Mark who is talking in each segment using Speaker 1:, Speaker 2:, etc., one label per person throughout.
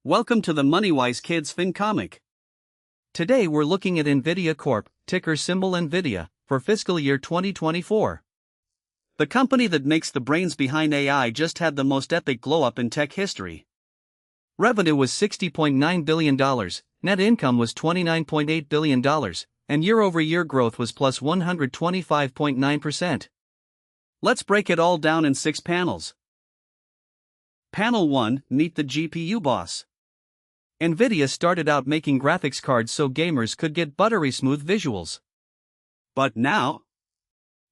Speaker 1: Welcome to the MoneyWise Kids FinComic.
Speaker 2: Today we're looking at NVIDIA Corp, ticker symbol NVIDIA, for fiscal year 2024.
Speaker 1: The company that makes the brains behind AI just had the most epic glow-up in tech history.
Speaker 2: Revenue was $60.9 billion, net income was $29.8 billion, and year-over-year growth was plus 125.9%.
Speaker 1: Let's break it all down in 6 panels. Panel 1, meet the GPU boss.
Speaker 2: NVIDIA started out making graphics cards so gamers could get buttery smooth visuals.
Speaker 1: But now,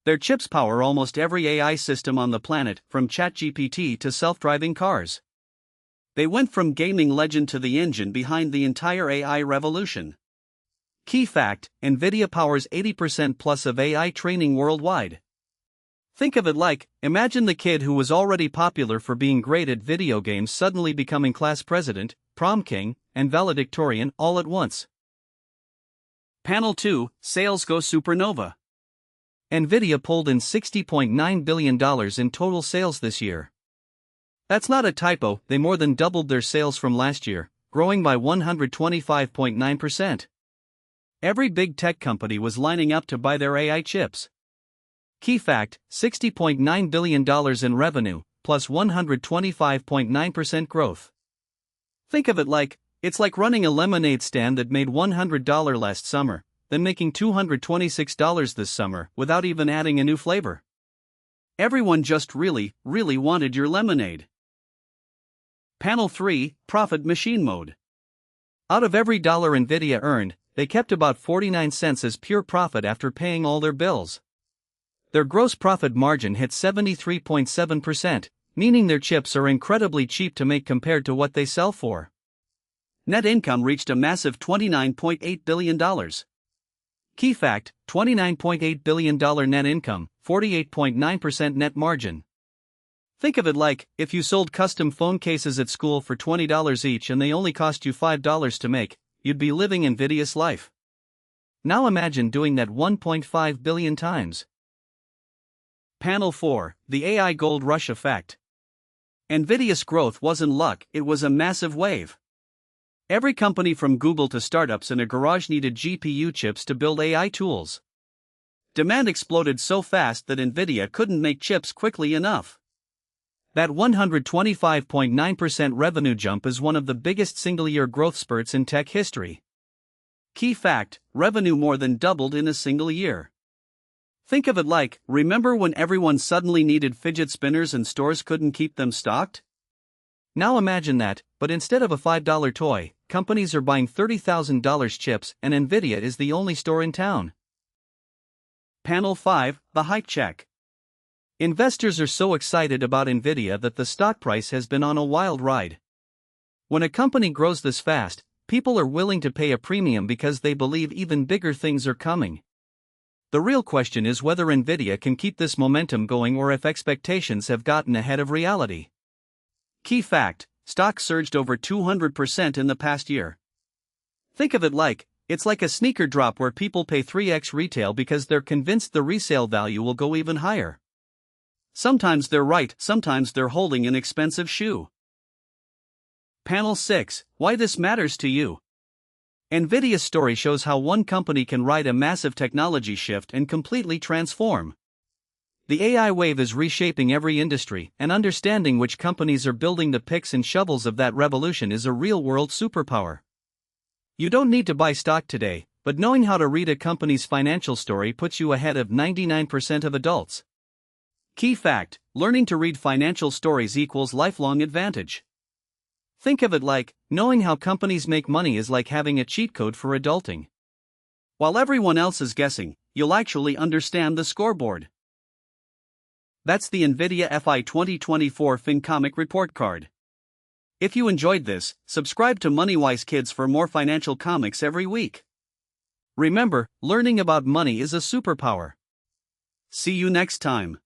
Speaker 1: their chips power almost every AI system on the planet, from ChatGPT to self-driving cars. They went from gaming legend to the engine behind the entire AI revolution. Key fact: NVIDIA powers 80% plus of AI training worldwide. Think of it like, imagine the kid who was already popular for being great at video games suddenly becoming class president, prom king, and valedictorian all at once. Panel 2, Sales Go Supernova.
Speaker 2: NVIDIA pulled in $60.9 billion in total sales this year. That's not a typo, they more than doubled their sales from last year, growing by 125.9%. Every big tech company was lining up to buy their AI chips. Key fact: $60.9 billion in revenue, plus 125.9% growth. Think of it like, it's like running a lemonade stand that made $100 last summer, then making $226 this summer without even adding a new flavor. Everyone just really wanted your lemonade. Panel 3, Profit Machine Mode. Out of every dollar NVIDIA earned, they kept about 49 cents as pure profit after paying all their bills. Their gross profit margin hit 73.7%, meaning their chips are incredibly cheap to make compared to what they sell for.
Speaker 1: Net income reached a massive $29.8 billion.
Speaker 2: Key fact: $29.8 billion net income, 48.9% net margin. Think of it like, if you sold custom phone cases at school for $20 each and they only cost you $5 to make, you'd be living NVIDIA's life. Now imagine doing that 1.5 billion times.
Speaker 1: Panel 4, the AI Gold Rush Effect. NVIDIA's growth wasn't luck, it was a massive wave. Every company from Google to startups in a garage needed GPU chips to build AI tools. Demand exploded so fast that NVIDIA couldn't make chips quickly enough.
Speaker 2: That 125.9% revenue jump is one of the biggest single-year growth spurts in tech history.
Speaker 1: Key fact: revenue more than doubled in a single year. Think of it like, remember when everyone suddenly needed fidget spinners and stores couldn't keep them stocked?
Speaker 2: Now imagine that, but instead of a $5 toy, companies are buying $30,000 chips and NVIDIA is the only store in town.
Speaker 1: Panel 5, the hype check.
Speaker 2: Investors are so excited about NVIDIA that the stock price has been on a wild ride. When a company grows this fast, people are willing to pay a premium because they believe even bigger things are coming. The real question is whether NVIDIA can keep this momentum going or if expectations have gotten ahead of reality.
Speaker 1: Key fact: stock surged over 200% in the past year. Think of it like, it's like a sneaker drop where people pay 3x retail because they're convinced the resale value will go even higher. Sometimes they're right, sometimes they're holding an expensive shoe. Panel 6, why this matters to you. NVIDIA's story shows how one company can ride a massive technology shift and completely transform. The AI wave is reshaping every industry, and understanding which companies are building the picks and shovels of that revolution is a real-world superpower. You don't need to buy stock today, but knowing how to read a company's financial story puts you ahead of 99% of adults. Key fact: learning to read financial stories equals lifelong advantage. Think of it like, knowing how companies make money is like having a cheat code for adulting. While everyone else is guessing, you'll actually understand the scoreboard. That's the NVIDIA FY2024 FinComic report card. If you enjoyed this, subscribe to MoneyWise Kids for more financial comics every week. Remember, learning about money is a superpower. See you next time.